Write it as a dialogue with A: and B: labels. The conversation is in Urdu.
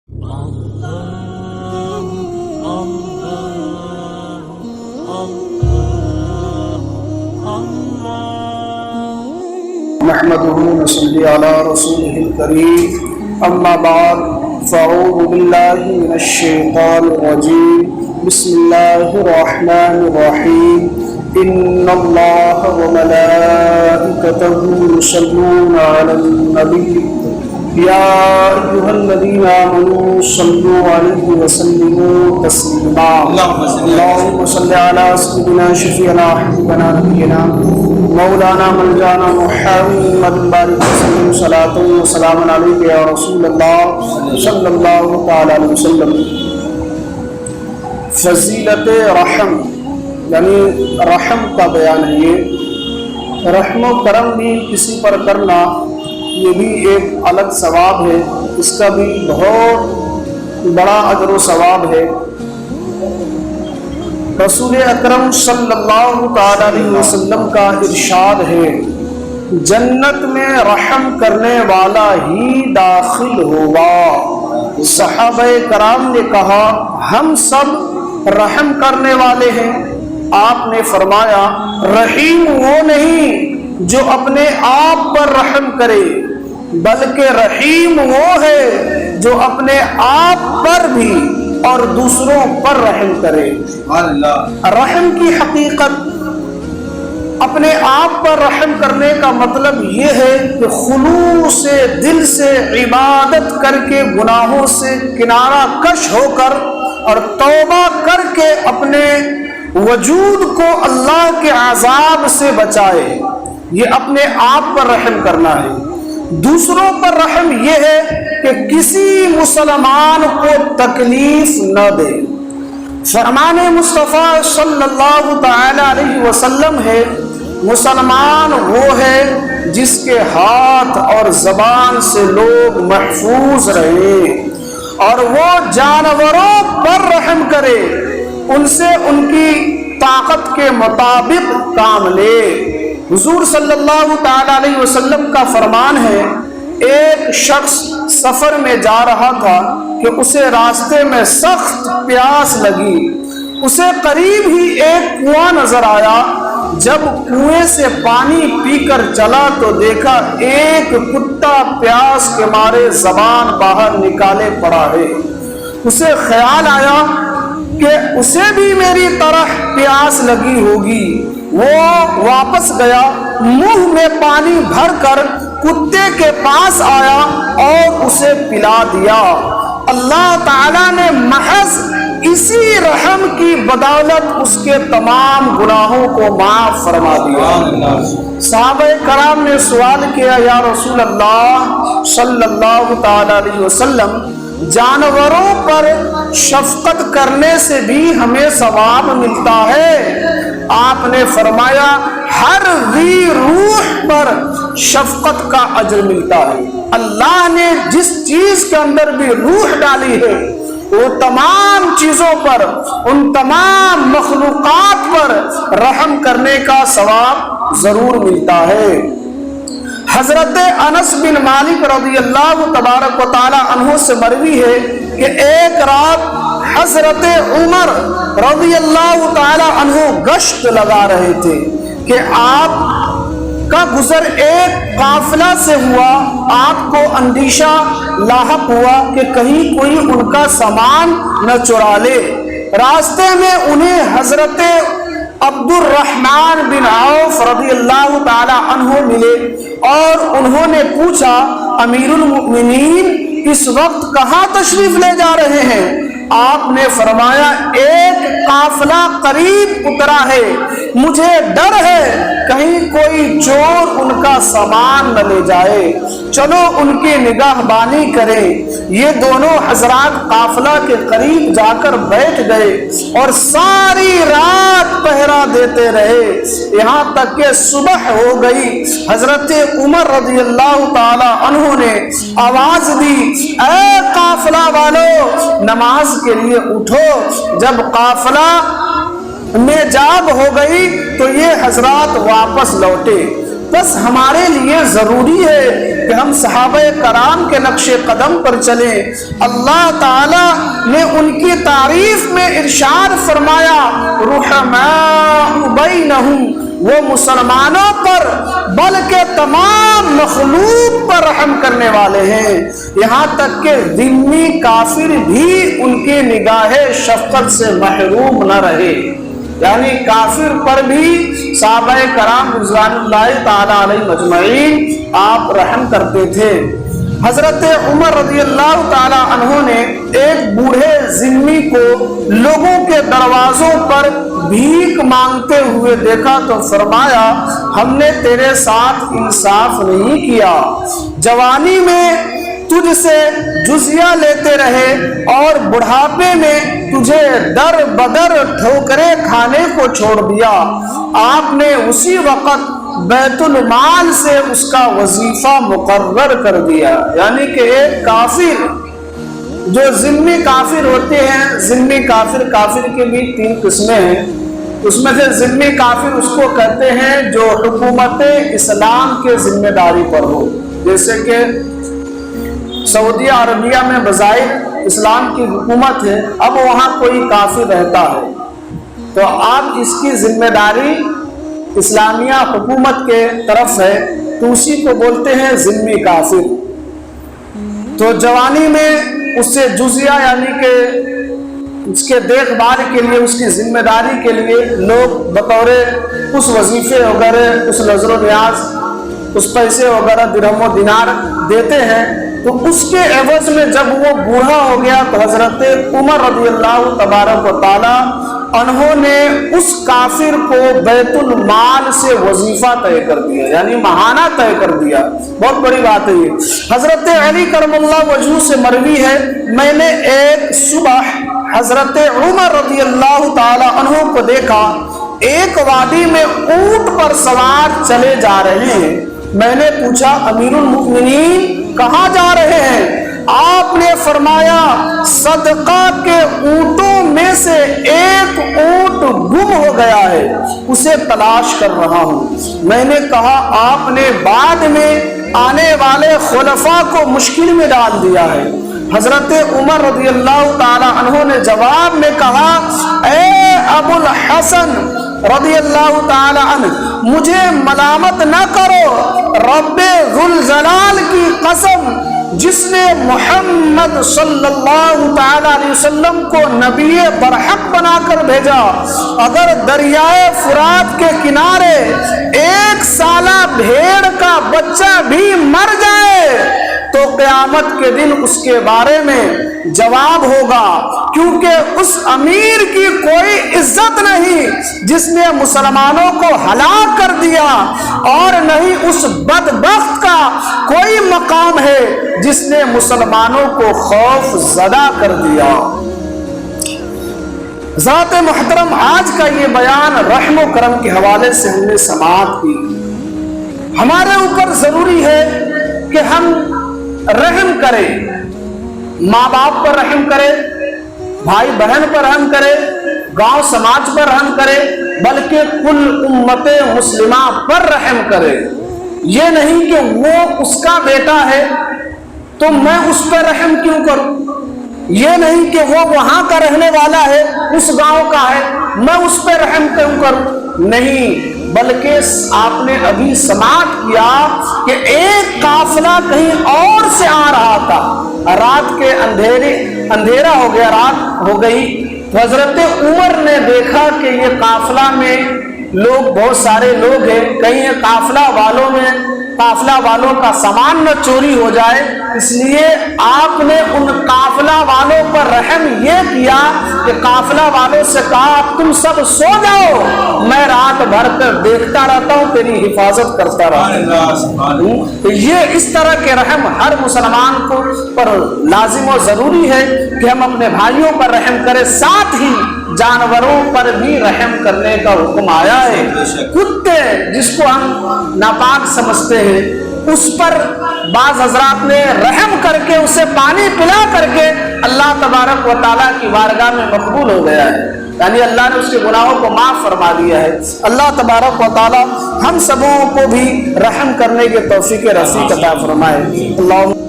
A: نحمده ونصلي على رسوله الكريم اما بعد فاعوذ بالله من الشيطان الرجيم بسم الله الرحمن الرحيم ان الله وملائكته يصلون على النبي يا ايها الذين امنوا صلوا عليه وسلموا تسليما اللهم صل على سيدنا شفيعنا حبيبنا نبينا مولانا ملجانا محمد بارك وسلم صلاة وسلام عليك يا رسول اللہ صلی اللہ تعالی علیہ وسلم۔ فضیلت رحم یعنی رحم کا بیان ہے یہ۔ رحم و کرم بھی کسی پر کرنا یہ بھی ایک الگ ثواب ہے، اس کا بھی بہت بڑا اجر و ثواب ہے۔ رسول اکرم صلی اللہ تعالی علیہ وسلم کا ارشاد ہے، جنت میں رحم کرنے والا ہی داخل ہوگا۔ صحابہ کرام نے کہا ہم سب رحم کرنے والے ہیں۔ آپ نے فرمایا رحیم وہ نہیں جو اپنے آپ پر رحم کرے، بلکہ رحیم وہ ہے جو اپنے آپ پر بھی اور دوسروں پر رحم کرے۔ رحم کی حقیقت اپنے آپ پر رحم کرنے کا مطلب یہ ہے کہ خلوص سے دل سے عبادت کر کے گناہوں سے کنارہ کش ہو کر اور توبہ کر کے اپنے وجود کو اللہ کے عذاب سے بچائے، یہ اپنے آپ پر رحم کرنا ہے۔ دوسروں پر رحم یہ ہے کہ کسی مسلمان کو تکلیف نہ دے۔ فرمان مصطفیٰ صلی اللہ تعالی علیہ وسلم ہے، مسلمان وہ ہے جس کے ہاتھ اور زبان سے لوگ محفوظ رہیں، اور وہ جانوروں پر رحم کرے، ان سے ان کی طاقت کے مطابق کام لے۔ حضور صلی اللہ تعالی علیہ وسلم کا فرمان ہے، ایک شخص سفر میں جا رہا تھا کہ اسے راستے میں سخت پیاس لگی۔ اسے قریب ہی ایک کنواں نظر آیا۔ جب کنویں سے پانی پی کر چلا تو دیکھا ایک کتا پیاس کے مارے زبان باہر نکالے پڑا ہے۔ اسے خیال آیا کہ اسے بھی میری طرح پیاس لگی ہوگی۔ وہ واپس گیا، منہ میں پانی بھر کر کتے کے پاس آیا اور اسے پلا دیا۔ اللہ تعالیٰ نے محض اسی رحم کی بدولت اس کے تمام گناہوں کو معاف فرما دیا۔ صحابہ کرام نے سوال کیا یا رسول اللہ صلی اللہ تعالی علیہ وسلم، جانوروں پر شفقت کرنے سے بھی ہمیں ثواب ملتا ہے؟ آپ نے فرمایا ہر ذی روح پر شفقت کا اجر ملتا ہے۔ اللہ نے جس چیز کے اندر بھی روح ڈالی ہے وہ تمام چیزوں پر، ان تمام مخلوقات پر رحم کرنے کا ثواب ضرور ملتا ہے۔ حضرت انس بن مالک رضی اللہ تبارک و تعالی عنہ سے مروی ہے کہ ایک رات حضرت عمر رضی اللہ تعالی عنہ گشت لگا رہے تھے کہ آپ کا گزر ایک قافلہ سے ہوا۔ آپ کو اندیشہ لاحق ہوا کہ کہیں کوئی ان کا سامان نہ چرا لے۔ راستے میں انہیں حضرت عبد الرحمن بن عوف رضی اللہ تعالی عنہ ملے اور انہوں نے پوچھا امیر المؤمنین اس وقت کہاں تشریف لے جا رہے ہیں؟ آپ نے فرمایا ایک قافلہ قریب اترا ہے، مجھے ڈر ہے کہیں کوئی چور ان کا سامان نہ لے جائے، چلو ان کی نگہبانی کریں۔ یہ دونوں حضرات قافلہ کے قریب جا کر بیٹھ گئے اور ساری رات پہرا دیتے رہے، یہاں تک کہ صبح ہو گئی۔ حضرت عمر رضی اللہ تعالی عنہ نے آواز دی اے قافلہ والو نماز کے لیے اٹھو۔ جب قافلہ میں جاگ ہو گئی تو یہ حضرات واپس لوٹے۔ بس ہمارے لیے ضروری ہے کہ ہم صحابہ کرام کے نقش قدم پر چلیں۔ اللہ تعالیٰ نے ان کی تعریف میں ارشاد فرمایا رحماء بینہم، وہ مسلمانوں پر بلکہ تمام مخلوق پر رحم کرنے والے ہیں، یہاں تک کہ ذمہ کافر بھی ان کی نگاہ شفقت سے محروم نہ رہے۔ یعنی کافر پر بھی صحابہ کرام رضوان اللہ تعالی علیہ مجمعین آپ رحم کرتے تھے۔ حضرت عمر رضی اللہ تعالی عنہ نے ایک بوڑھے ذمہ کو لوگوں کے دروازوں پر بھیک مانگتے ہوئے دیکھا تو فرمایا ہم نے تیرے ساتھ انصاف نہیں کیا، جوانی میں تجھ سے جزیہ لیتے رہے اور بڑھاپے میں تجھے در بدر ٹھوکریں کھانے کو چھوڑ دیا۔ آپ نے اسی وقت بیت المال سے اس کا وظیفہ مقرر کر دیا۔ یعنی کہ ایک کافر جو ذمہ کافر ہوتے ہیں، ذمہ کافر کے بھی 3 قسمیں ہیں، اس میں سے ذمہ کافر اس کو کہتے ہیں جو حکومت اسلام کے ذمہ داری پر ہو، جیسے کہ سعودی عربیہ میں بظاہر اسلام کی حکومت ہے، اب وہاں کوئی کافر رہتا ہے تو آپ اس کی ذمہ داری اسلامیہ حکومت کے طرف ہے تو اسی کو بولتے ہیں ذمہ کافر۔ تو جوانی میں اس سے جزیہ یعنی کہ اس کے دیکھ بھال کے لیے، اس کی ذمہ داری کے لیے لوگ بطور اس وظیفے وغیرہ، اس نظر و نیاز، اس پیسے وغیرہ درہم و دینار دیتے ہیں، تو اس کے عوض میں جب وہ بوڑھا ہو گیا تو حضرت عمر رضی اللہ تبارک و تعالی انہوں نے اس کافر کو بیت المال سے وظیفہ طے کر دیا، یعنی ماہانہ طے کر دیا۔ بہت بڑی بات ہے یہ۔ حضرت علی کرم اللہ وجہہ سے مروی ہے میں نے ایک صبح حضرت عمر رضی اللہ تعالی عنہ کو دیکھا، ایک وادی میں اونٹ پر سوار چلے جا رہے ہیں۔ میں نے پوچھا امیر المؤمنین کہاں جا رہے ہیں؟ آپ نے فرمایا صدقہ کے اونٹوں میں سے ایک اونٹ گم ہو گیا ہے، اسے تلاش کر رہا ہوں۔ میں نے کہا آپ نے بعد میں آنے والے خلفاء کو مشکل میں ڈال دیا ہے۔ حضرت عمر رضی اللہ تعالی عنہ نے جواب میں کہا اے ابو الحسن رضی اللہ تعالی عنہ، مجھے ملامت نہ کرو، رب ذوالجلال کی قسم جس نے محمد صلی اللہ تعالی علیہ وسلم کو نبی برحق بنا کر بھیجا، اگر دریائے فرات کے کنارے 1 سالہ بھیڑ کا بچہ بھی مر جائے تو قیامت کے دن اس کے بارے میں جواب ہوگا، کیونکہ اس امیر کی کوئی عزت نہیں جس نے مسلمانوں کو ہلاک کر دیا، اور نہیں اس بدبخت کا کوئی مقام ہے جس نے مسلمانوں کو خوف زدہ کر دیا۔ ذات محترم، آج کا یہ بیان رحم و کرم کے حوالے سے ہم نے سماعت کی۔ ہمارے اوپر ضروری ہے کہ ہم رحم کرے، ماں باپ پر رحم کرے، بھائی بہن پر رحم کرے، گاؤں سماج پر رحم کرے، بلکہ کل امت مسلمہ پر رحم کرے۔ یہ نہیں کہ وہ اس کا بیٹا ہے تو میں اس پہ رحم کیوں کروں، یہ نہیں کہ وہ وہاں کا رہنے والا ہے، اس گاؤں کا ہے، میں اس پہ رحم کیوں کروں، نہیں، بلکہ آپ نے ابھی سماعت کیا کہ ایک قافلہ کہیں اور سے آ رہا تھا، رات کے اندھیرا ہو گیا، رات ہو گئی، تو حضرت عمر نے دیکھا کہ یہ قافلہ میں لوگ، بہت سارے لوگ ہیں، کہیں قافلہ والوں کا سامان نہ چوری ہو جائے، اس لیے آپ نے ان قافلہ والوں پر رحم یہ کیا کہ قافلہ والوں سے کہا تم سب سو جاؤ، میں رات بھر کر دیکھتا رہتا ہوں، تیری حفاظت کرتا رہتا ہوں۔ تو یہ اس طرح کے رحم ہر مسلمان کو پر لازم و ضروری ہے کہ ہم اپنے بھائیوں پر رحم کریں، ساتھ ہی جانوروں پر بھی رحم کرنے کا حکم آیا ہے۔ کتے جس کو ہم ناپاک سمجھتے ہیں، اس پر بعض حضرات نے رحم کر کے اسے پانی پلا کر کے اللہ تبارک و تعالیٰ کی بارگاہ میں مقبول ہو گیا ہے۔ یعنی اللہ نے اس کے گناہوں کو معاف فرما دیا ہے۔ اللہ تبارک و تعالی ہم سبوں کو بھی رحم کرنے کے توفیق رفیق عطا فرمائے۔ اللہ